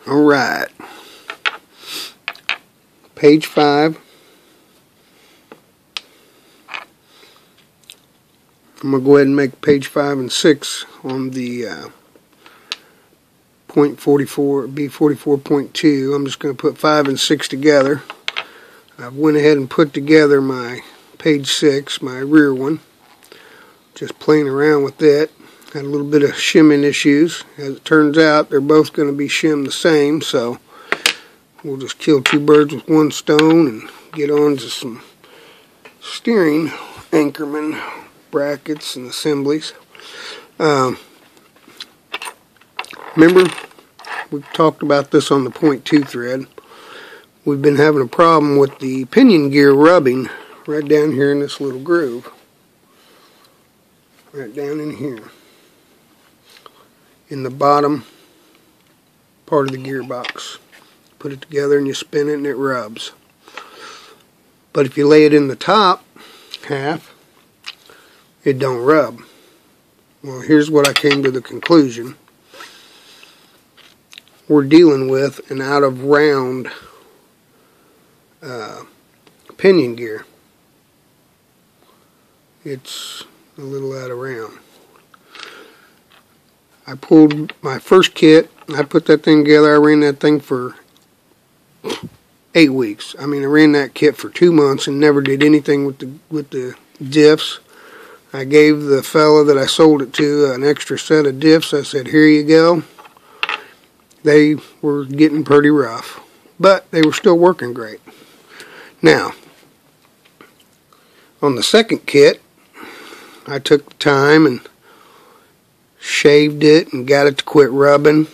Alright, page 5. I'm going to go ahead and make page 5 and 6 on the .44, B44.2. I'm just going to put 5 and 6 together. I went ahead and put together my page 6, my rear one. Just playing around with it. Had a little bit of shimming issues. As it turns out, they're both going to be shimmed the same, so we'll just kill two birds with one stone and get on to some steering anchorman brackets and assemblies. Remember, we talked about this on the .2 thread. We've been having a problem with the pinion gear rubbing right down here in this little groove. Right down in here. In the bottom part of the gearbox. Put it together and you spin it and it rubs. But if you lay it in the top half, it don't rub. Well, here's what I came to the conclusion. We're dealing with an out of round pinion gear. It's a little out of round. I pulled my first kit, I put that thing together, I ran that thing for 8 weeks. I mean, I ran that kit for 2 months and never did anything with the diffs. I gave the fella that I sold it to an extra set of diffs. I said, here you go. They were getting pretty rough, but they were still working great. Now, on the second kit, I took the time and shaved it and got it to quit rubbing,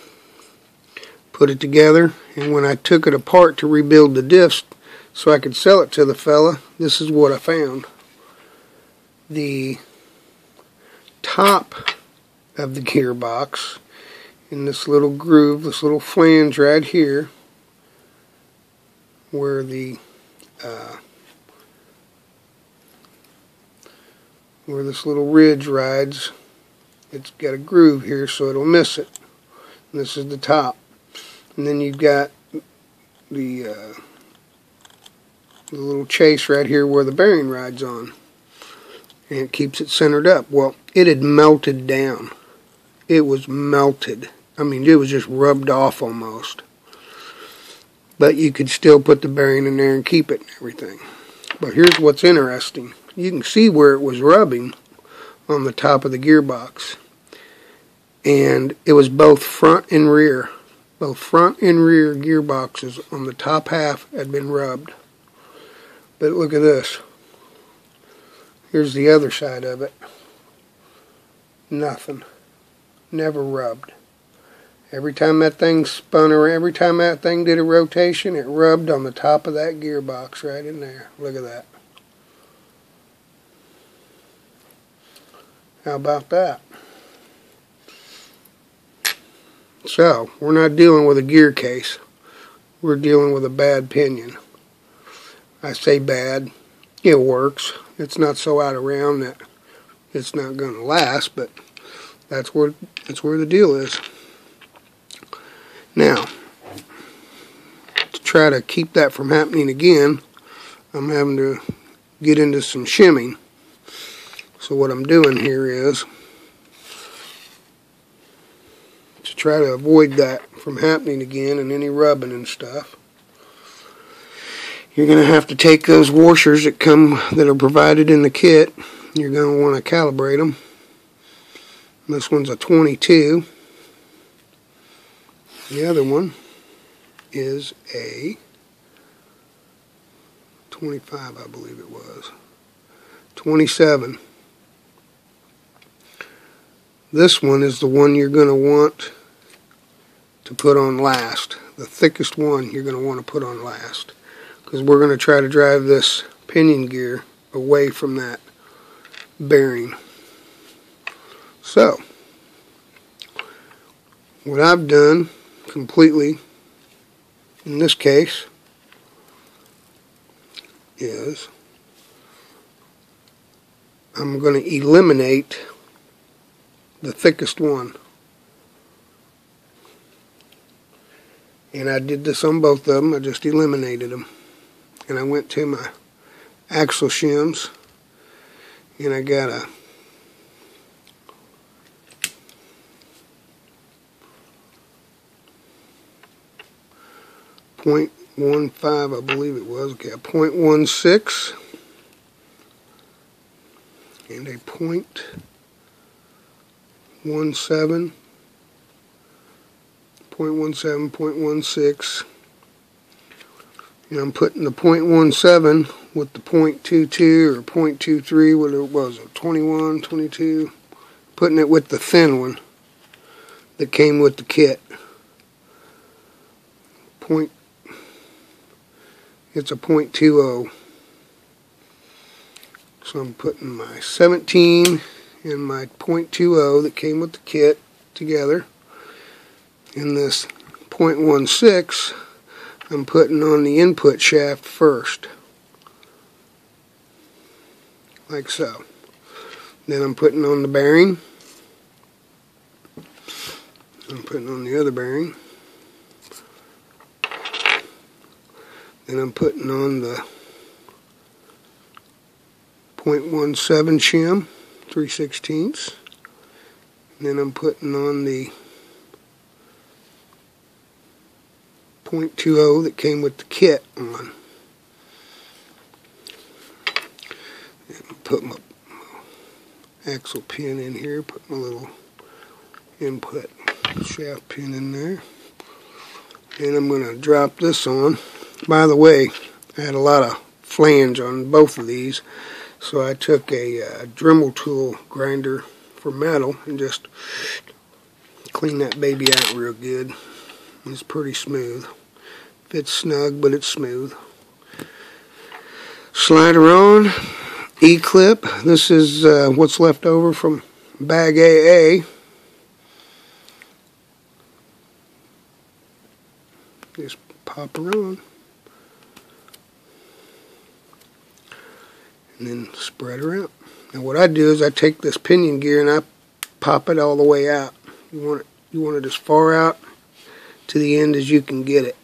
put it together, and when I took it apart to rebuild the diffs so I could sell it to the fella, this is what I found. The top of the gearbox in this little groove, this little flange right here, where this little ridge rides, it's got a groove here so it'll miss it. And this is the top. And then you've got the little chase right here where the bearing rides on. And it keeps it centered up. Well, it had melted down. It was melted. I mean, it was just rubbed off almost. But you could still put the bearing in there and keep it and everything. But here's what's interesting. You can see where it was rubbing on the top of the gearbox. And it was both front and rear. Both front and rear gearboxes on the top half had been rubbed. But look at this. Here's the other side of it. Nothing. Never rubbed. Every time that thing spun around, every time that thing did a rotation, it rubbed on the top of that gearbox right in there. Look at that. How about that? So, we're not dealing with a gear case. We're dealing with a bad pinion. I say bad. It works. It's not so out of round that it's not going to last, but that's where the deal is. Now, to try to keep that from happening again, I'm having to get into some shimming. So what I'm doing here is, to try to avoid that from happening again and any rubbing and stuff, you're going to have to take those washers that are provided in the kit. You're going to want to calibrate them. This one's a 22. The other one is a 25, I believe it was. 27. This one is the one you're going to want to put on last. The thickest one you're going to want to put on last. Because we're going to try to drive this pinion gear away from that bearing. So, what I've done completely in this case is I'm going to eliminate the thickest one. And I did this on both of them. I just eliminated them. And I went to my axle shims, and I got a .15, I believe it was. Okay, a .16 and a .17, .16. And I'm putting the .17 with the .22 or .23, whatever it was, 21, 22. Putting it with the thin one that came with the kit. It's a .20. So I'm putting my 17 and my .20 that came with the kit together. And this .16 I'm putting on the input shaft first. Like so. Then I'm putting on the bearing. I'm putting on the other bearing. Then I'm putting on the .17 shim, 3/16. Then I'm putting on the .20 that came with the kit on. And put my axle pin in here, put my little input shaft pin in there. And I'm going to drop this on. By the way, I had a lot of flange on both of these, so I took a Dremel tool grinder for metal and just cleaned that baby out real good. It's pretty smooth. It's snug, but it's smooth. Slider on, E-clip. This is what's left over from bag AA. Just pop her on. And then spread her out. Now what I do is I take this pinion gear and I pop it all the way out. You want it as far out to the end as you can get it.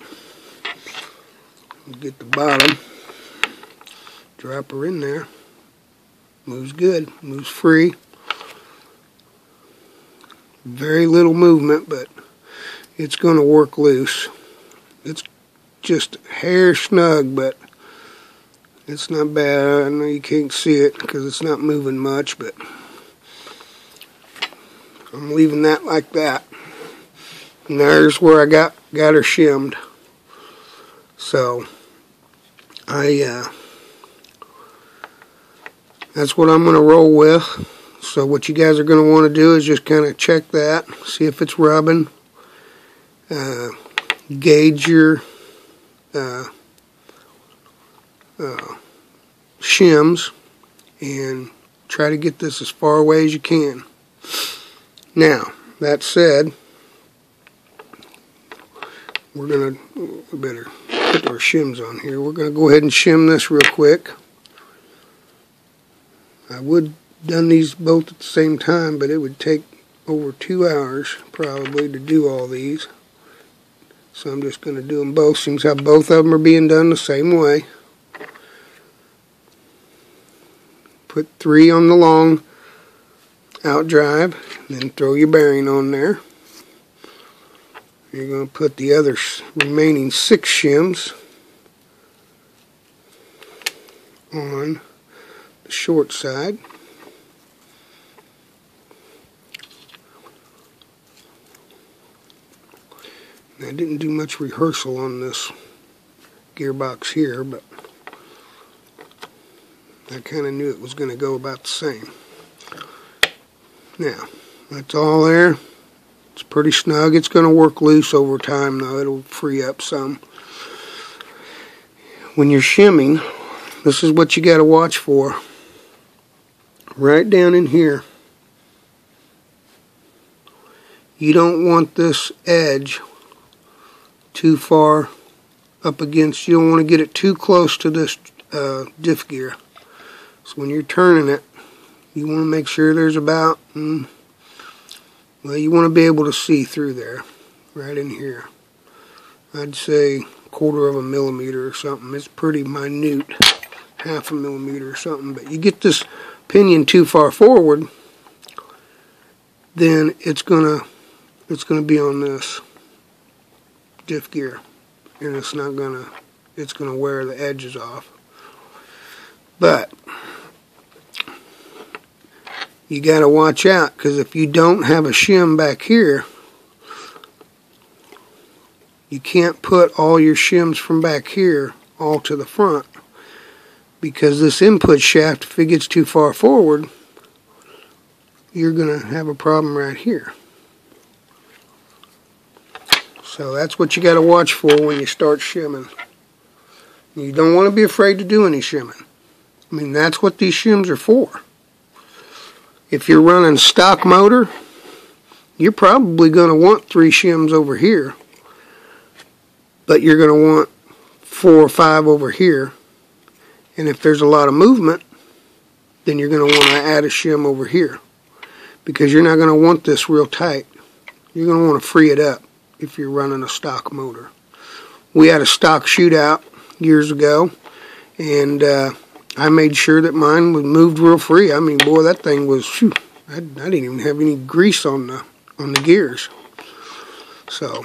Get the bottom, drop her in there. Moves good, moves free. Very little movement, but it's going to work loose. It's just hair snug, but it's not bad. I know you can't see it because it's not moving much, but I'm leaving that like that. And there's where I got her shimmed. So that's what I'm going to roll with. So what you guys are going to want to do is just kind of check that, see if it's rubbing, gauge your shims, and try to get this as far away as you can. Now, that said, we better put our shims on here. We're going to go ahead and shim this real quick. I would done these both at the same time, but it would take over 2 hours probably to do all these. So I'm just going to do them both. Seems how both of them are being done the same way. Put 3 on the long out drive, then throw your bearing on there. You're going to put the other remaining 6 shims on the short side. I didn't do much rehearsal on this gearbox here, but I kind of knew it was going to go about the same. Now, that's all there. It's pretty snug. It's going to work loose over time, though. It'll free up some. When you're shimming, this is what you got to watch for. Right down in here. You don't want this edge too far up against. You don't want to get it too close to this diff gear. So when you're turning it, you want to make sure there's about, well, you want to be able to see through there, right in here. I'd say 1/4 of a millimeter or something. It's pretty minute, 1/2 millimeter or something. But you get this pinion too far forward, then it's gonna be on this diff gear, and it's gonna wear the edges off. But you got to watch out, because if you don't have a shim back here, you can't put all your shims from back here all to the front, because this input shaft, if it gets too far forward, you're going to have a problem right here. So that's what you got to watch for when you start shimming. You don't want to be afraid to do any shimming. I mean, that's what these shims are for. If you're running stock motor, you're probably going to want 3 shims over here, but you're going to want 4 or 5 over here. And if there's a lot of movement, then you're going to want to add a shim over here, because you're not going to want this real tight. You're going to want to free it up if you're running a stock motor. We had a stock shootout years ago, and I made sure that mine was moved real free. I mean, boy, that thing was, whew, I didn't even have any grease on the gears. So,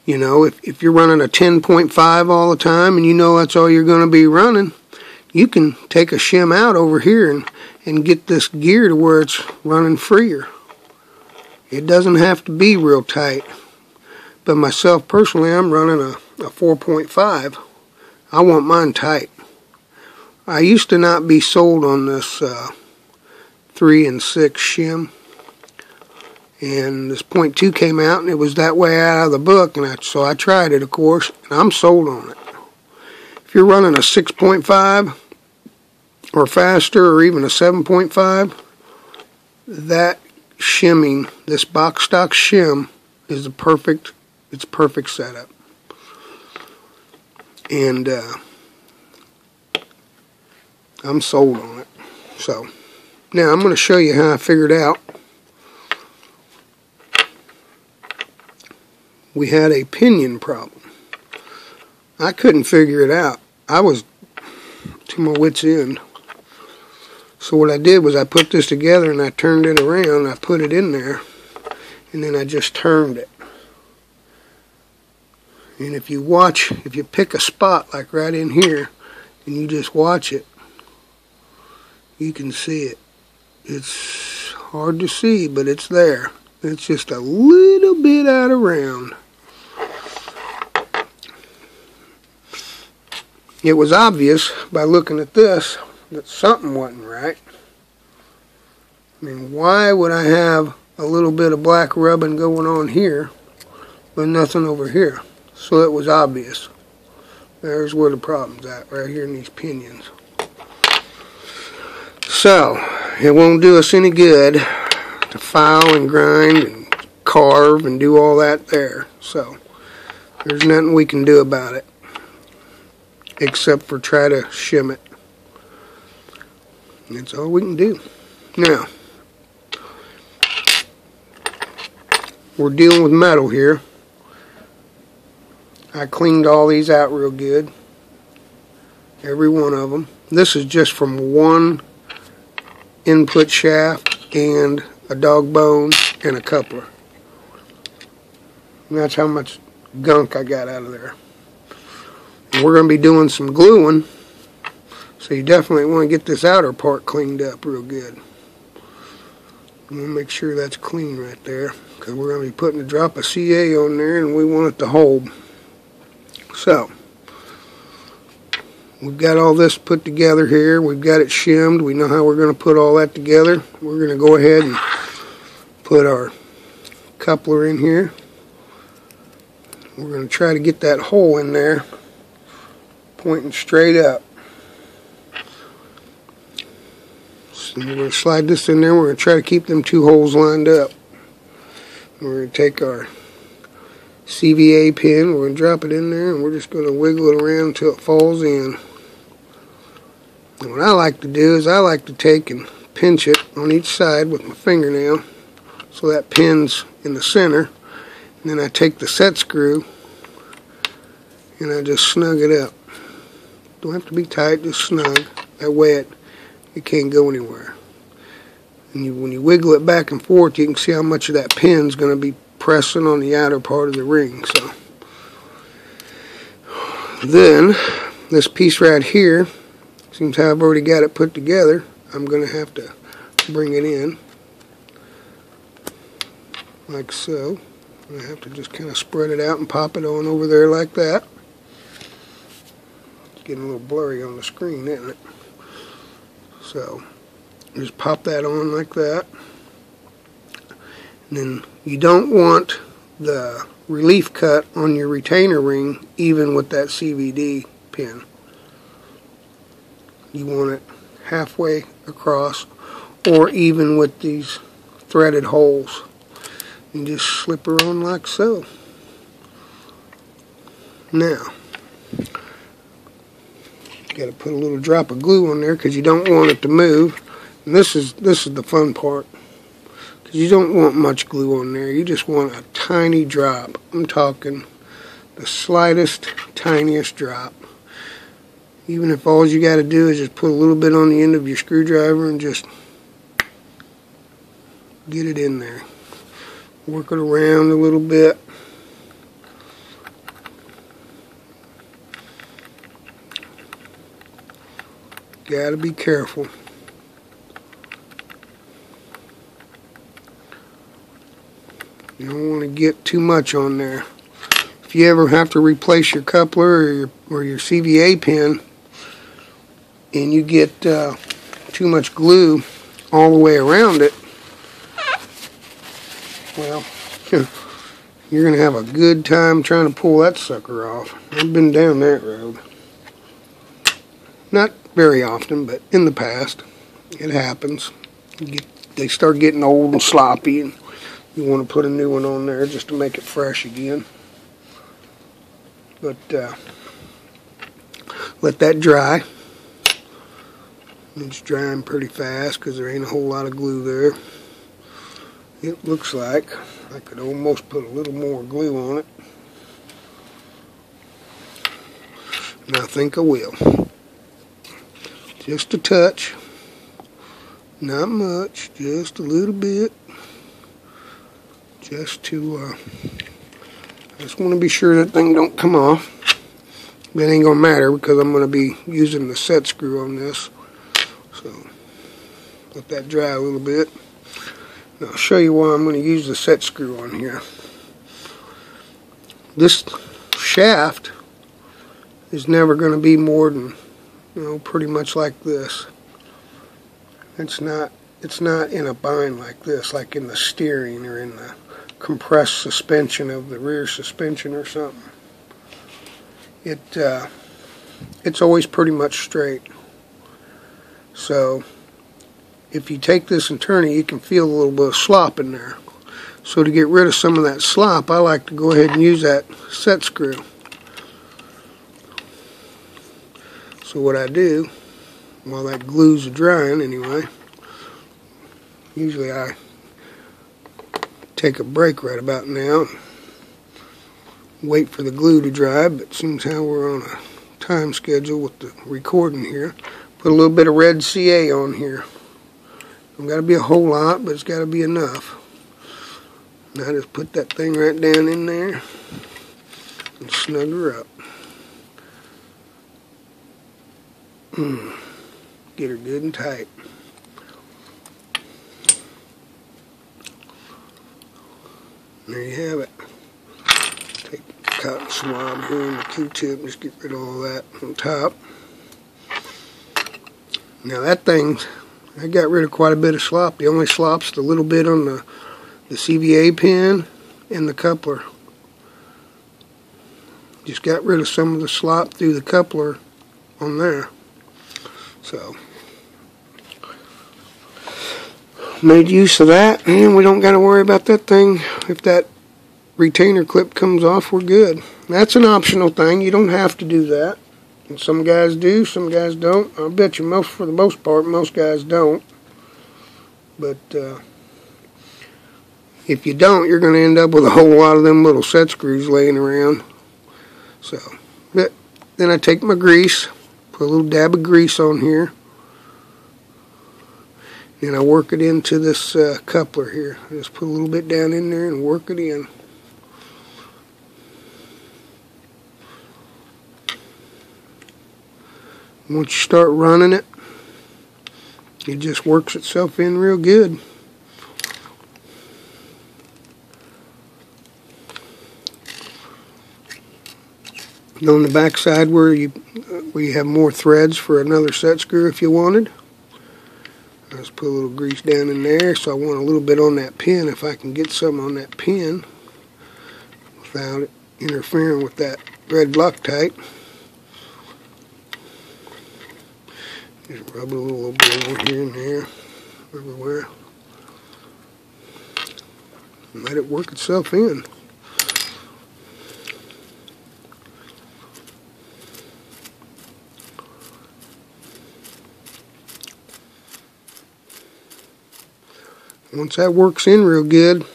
you know, if you're running a 10.5 all the time, and you know that's all you're going to be running, you can take a shim out over here and get this gear to where it's running freer. It doesn't have to be real tight. But myself personally, I'm running a 4.5. I want mine tight. I used to not be sold on this 3 and 6 shim, and this .2 came out, and it was that way out of the book, and so I tried it, of course, and I'm sold on it. If you're running a 6.5 or faster, or even a 7.5, that shimming, this box stock shim, is perfect setup. And I'm sold on it. So now I'm going to show you how I figured out. We had a pinion problem. I couldn't figure it out. I was to my wit's end. So what I did was I put this together, and I turned it around, I put it in there, and then I just turned it. And if you pick a spot like right in here, and you just watch it, you can see it. It's hard to see, but it's there. It's just a little bit out of round. It was obvious by looking at this that something wasn't right. I mean, why would I have a little bit of black rubbing going on here, but nothing over here? So it was obvious. There's where the problem's at, right here in these pinions. So, it won't do us any good to file and grind and carve and do all that there. So, there's nothing we can do about it, except for try to shim it. That's all we can do. Now, we're dealing with metal here. I cleaned all these out real good, every one of them. This is just from one input shaft and a dog bone and a coupler. And that's how much gunk I got out of there. And we're going to be doing some gluing, so you definitely want to get this outer part cleaned up real good. I'm going to make sure that's clean right there, because we're going to be putting a drop of CA on there, and we want it to hold. So, we've got all this put together here. We've got it shimmed. We know how we're going to put all that together. We're going to go ahead and put our coupler in here. We're going to try to get that hole in there pointing straight up. So we're going to slide this in there. We're going to try to keep them 2 holes lined up. We're going to take our CVA pin, we're going to drop it in there, and we're just going to wiggle it around until it falls in. And what I like to do is I like to take and pinch it on each side with my fingernail, so that pin's in the center, And then I take the set screw and I just snug it up. Don't have to be tight, just snug. That way it can't go anywhere. And when you wiggle it back and forth, you can see how much of that pin's going to be pressing on the outer part of the ring. So then this piece right here, since I've already got it put together, I'm going to have to bring it in like so. I have to just kind of spread it out and pop it on over there like that. It's getting a little blurry on the screen, isn't it? So just pop that on like that. And then you don't want the relief cut on your retainer ring even with that CVD pin. You want it halfway across or even with these threaded holes. And just slip her on like so. Now, got to put a little drop of glue on there because you don't want it to move. And this is the fun part, because you don't want much glue on there. You just want a tiny drop. I'm talking the slightest, tiniest drop. Even if all you got to do is just put a little bit on the end of your screwdriver and just get it in there. Work it around a little bit. Gotta be careful. You don't want to get too much on there. If you ever have to replace your coupler or your CVA pin and you get too much glue all the way around it, well, you're going to have a good time trying to pull that sucker off. I've been down that road. Not very often, but in the past, it happens. They start getting old and sloppy, and you want to put a new one on there just to make it fresh again. But let that dry. It's drying pretty fast because there ain't a whole lot of glue there. It looks like I could almost put a little more glue on it. And I think I will. Just a touch. Not much, just a little bit. Just to, I just want to be sure that thing don't come off. But it ain't going to matter because I'm going to be using the set screw on this. So, let that dry a little bit. And I'll show you why I'm going to use the set screw on here. This shaft is never going to be more than, pretty much like this. It's not in a bind like this, like in the steering or in the compressed suspension of the rear suspension or something. It's always pretty much straight. So if you take this and turn it, you can feel a little bit of slop in there. So to get rid of some of that slop, I like to go ahead and use that set screw. So what I do, while that glue's drying anyway, usually I take a break right about now, wait for the glue to dry, but seems how we're on a time schedule with the recording here. Put a little bit of red CA on here. Don't got to be a whole lot, but it's got to be enough. Now just put that thing right down in there and snug her up. Get her good and tight. There you have it. Take a cotton swab here and the Q-tip and just get rid of all that on top. Now that thing, I got rid of quite a bit of slop. The only slop's the little bit on the CVA pin and the coupler. Just got rid of some of the slop through the coupler on there. So, made use of that, and we don't got to worry about that thing. If that retainer clip comes off, we're good. That's an optional thing. You don't have to do that. And some guys do, some guys don't. I'll bet you for the most part, most guys don't. But If you don't, you're going to end up with a whole lot of them little set screws laying around. So, but then I take my grease, put a little dab of grease on here, and I work it into this coupler here. I just put a little bit down in there and work it in. Once you start running it, it just works itself in real good. And on the back side where you have more threads for another set screw if you wanted. I just put a little grease down in there, so I want a little bit on that pin if I can get some on that pin without it interfering with that red Loctite. Just rub it a little bit over here and there, everywhere. And let it work itself in. Once that works in real good,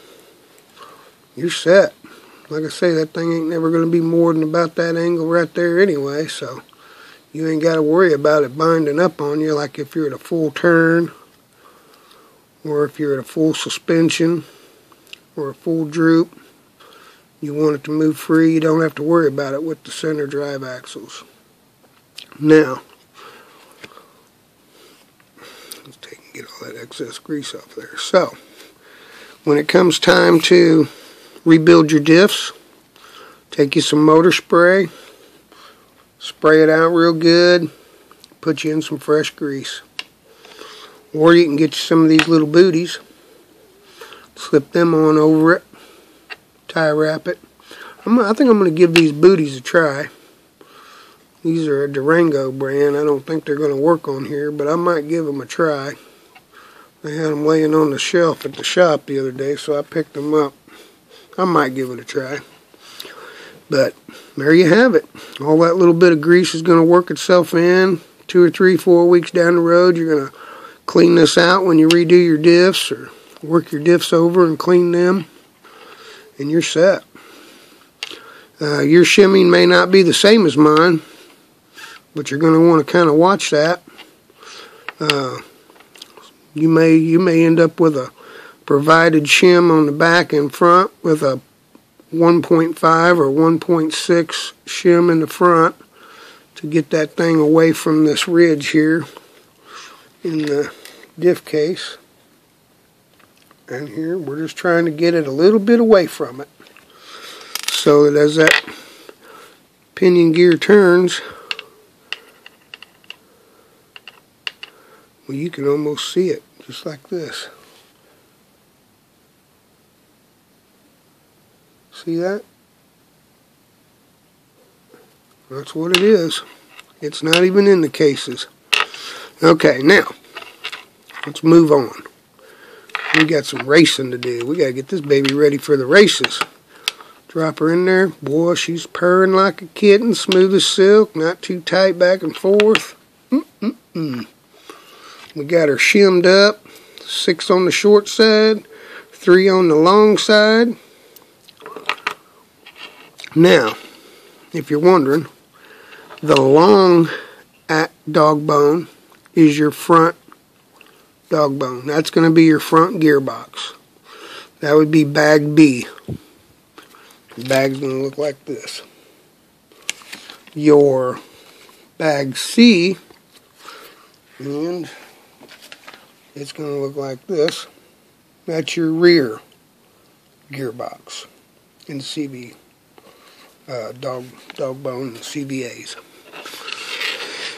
you're set. Like I say, that thing ain't never going to be more than about that angle right there anyway, so you ain't got to worry about it binding up on you like if you're at a full turn, or if you're at a full suspension, or a full droop. You want it to move free, you don't have to worry about it with the center drive axles. Now, let's get all that excess grease off there. So, when it comes time to rebuild your diffs, take you some motor spray, spray it out real good, put you in some fresh grease. Or you can get you some of these little booties, slip them on over it, tie wrap it. I think I'm going to give these booties a try. These are a Durango brand. I don't think they're going to work on here, but I might give them a try. They had them laying on the shelf at the shop the other day, so I picked them up. I might give it a try. But there you have it. All that little bit of grease is going to work itself in. 2 or 3, 4 weeks down the road, you're going to clean this out when you redo your diffs, or work your diffs over and clean them, and you're set. Your shimming may not be the same as mine, but you're going to want to kind of watch that. You may end up with a provided shim on the back and front with a 1.5 or 1.6 shim in the front to get that thing away from this ridge here in the diff case. And here we're just trying to get it a little bit away from it, so that as that pinion gear turns, well, you can almost see it just like this. See that? That's what it is. It's not even in the cases. Okay, now let's move on. We got some racing to do. We got to get this baby ready for the races. Drop her in there. Boy, she's purring like a kitten, smooth as silk, not too tight back and forth. We got her shimmed up. 6 on the short side, 3 on the long side. Now, if you're wondering, the long dog bone is your front dog bone. That's going to be your front gearbox. That would be bag B. The bag's going to look like this. Your bag C, and it's going to look like this. That's your rear gearbox in CV dog bone and CVAs.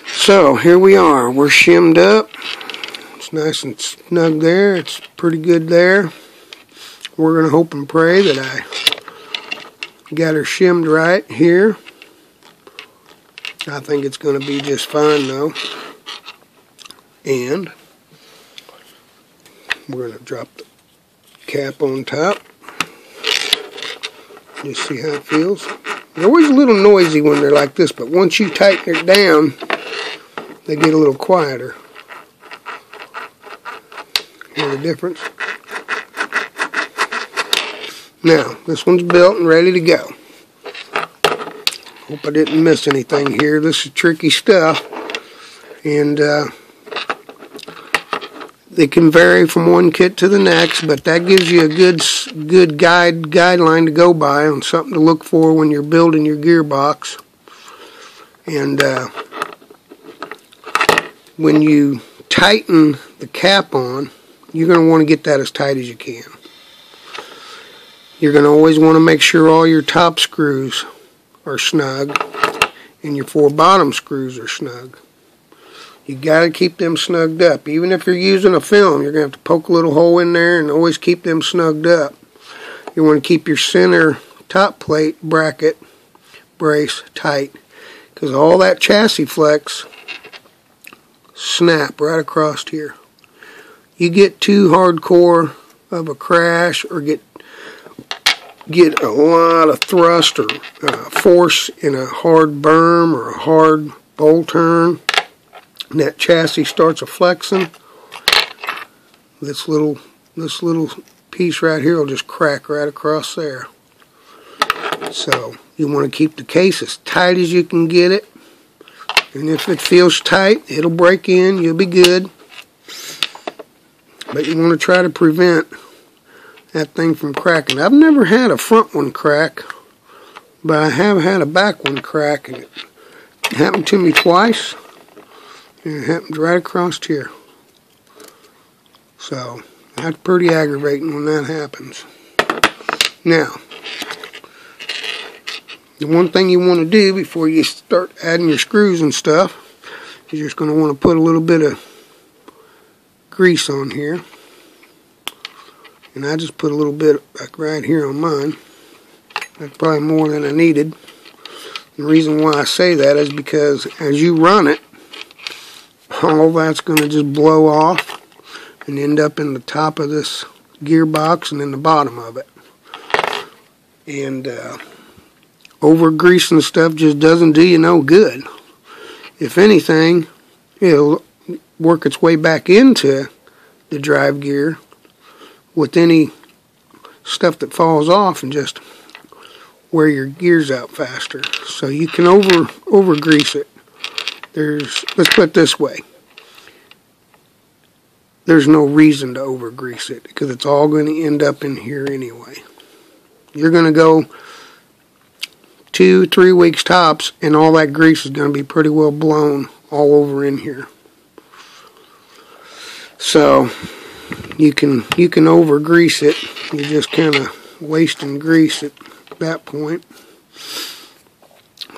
So here we are. We're shimmed up. It's nice and snug there. It's pretty good there. We're going to hope and pray that I got her shimmed right here. I think it's going to be just fine though. And we're going to drop the cap on top. Just see how it feels. They're always a little noisy when they're like this, but once you tighten it down, they get a little quieter. Hear the difference? Now, this one's built and ready to go. Hope I didn't miss anything here. This is tricky stuff, and they can vary from one kit to the next, but that gives you a good guideline to go by on something to look for when you're building your gearbox. And when you tighten the cap on, you're going to want to get that as tight as you can. You're going to always want to make sure all your top screws are snug and your 4 bottom screws are snug. You got to keep them snugged up. Even if you're using a film, you're going to have to poke a little hole in there and always keep them snugged up. You want to keep your center top plate bracket brace tight, because all that chassis flex snap right across here. You get too hardcore of a crash or get a lot of thrust or force in a hard berm or a hard bowl turn, and that chassis starts a flexing, this little piece right here will just crack right across there. So you want to keep the case as tight as you can get it, and if it feels tight, it'll break in, you'll be good. But you want to try to prevent that thing from cracking. I've never had a front one crack, but I have had a back one crack, and it happened to me twice, and it happened right across here. So that's pretty aggravating when that happens. Now, the one thing you want to do before you start adding your screws and stuff is you're just going to want to put a little bit of grease on here. And I just put a little bit like right here on mine. That's probably more than I needed. And the reason why I say that is because as you run it, all that's going to just blow off and end up in the top of this gearbox and in the bottom of it. And over greasing stuff just doesn't do you no good. If anything, it'll work its way back into the drive gear with any stuff that falls off and just wear your gears out faster. So you can over grease it. Let's put it this way. There's no reason to over grease it because it's all going to end up in here anyway. You're going to go 2-3 weeks tops, and all that grease is going to be pretty well blown all over in here. So you can over grease it. You're just kind of wasting grease at that point.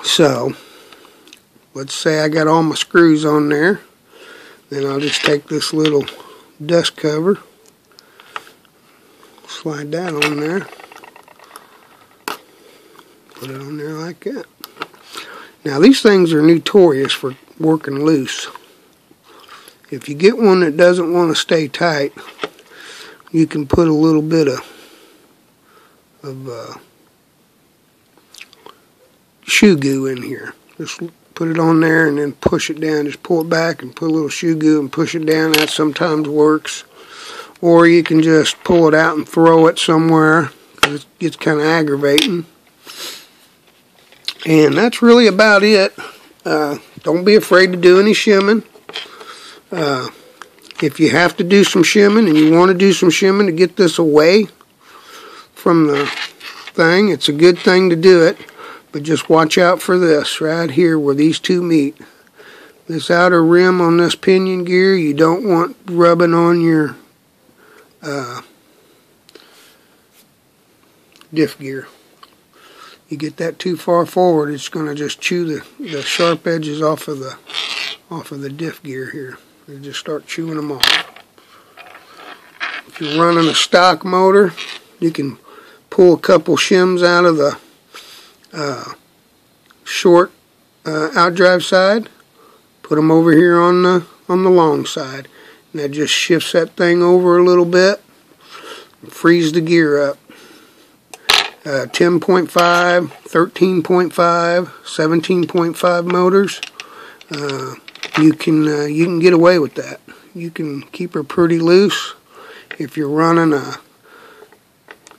So let's say I got all my screws on there. Then I'll just take this little dust cover, slide that on there, put it on there like that. Now these things are notorious for working loose. If you get one that doesn't want to stay tight, you can put a little bit of shoe goo in here. Just put it on there and then push it down. Just pull it back and put a little shoe goo and push it down. That sometimes works. Or you can just pull it out and throw it somewhere because it gets kind of aggravating. And that's really about it. Don't be afraid to do any shimming. If you have to do some shimming and you want to do some shimming to get this away from the thing, it's a good thing to do it. But just watch out for this right here where these two meet. This outer rim on this pinion gear, you don't want rubbing on your diff gear. You get that too far forward, it's going to just chew the sharp edges off of the diff gear here. You just start chewing them off. If you're running a stock motor, you can pull a couple shims out of the short outdrive side, put them over here on the long side, and that just shifts that thing over a little bit and frees the gear up. 10.5, 13.5, 17.5 motors, you can get away with that. You can keep her pretty loose. If you're running a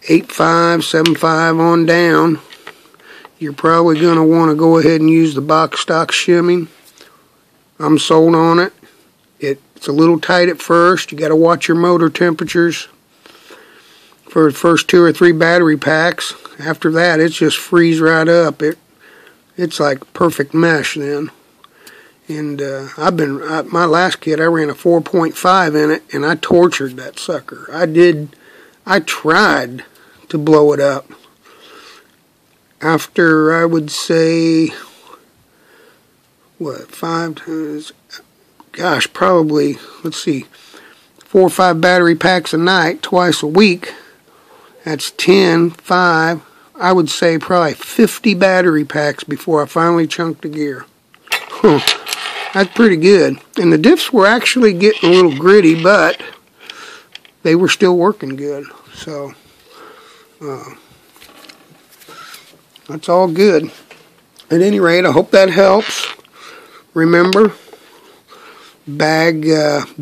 8.5, 7.5 on down, you're probably going to want to go ahead and use the box stock shimming. I'm sold on it. It's a little tight at first. You got to watch your motor temperatures for the first 2 or 3 battery packs. After that, it just frees right up. It's like perfect mesh then. And my last kit, I ran a 4.5 in it, and I tortured that sucker. I tried to blow it up. After, I would say, 5 times, gosh, probably, let's see, 4 or 5 battery packs a night, twice a week. That's 10, 5, I would say probably 50 battery packs before I finally chunked the gear. That's pretty good. And the diffs were actually getting a little gritty, but they were still working good. So, that's all good. At any rate, I hope that helps. Remember, bag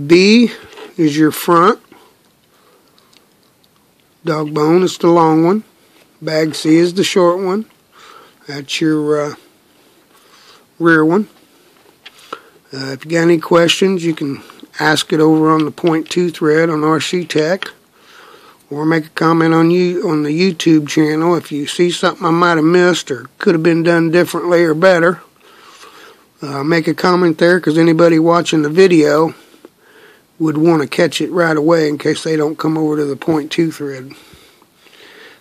B is your front. Dog bone is the long one. Bag C is the short one. That's your rear one. If you got any questions, you can ask it over on the .2 thread on RC Tech, or make a comment on the YouTube channel if you see something I might have missed or could have been done differently or better. Make a comment there, because anybody watching the video would want to catch it right away in case they don't come over to the .2 thread.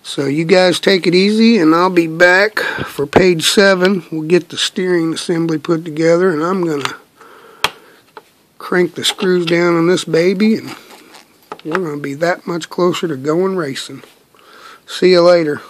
So you guys take it easy, and I'll be back for page 7. We'll get the steering assembly put together, and I'm going to crank the screws down on this baby, and we're going to be that much closer to going racing. See you later.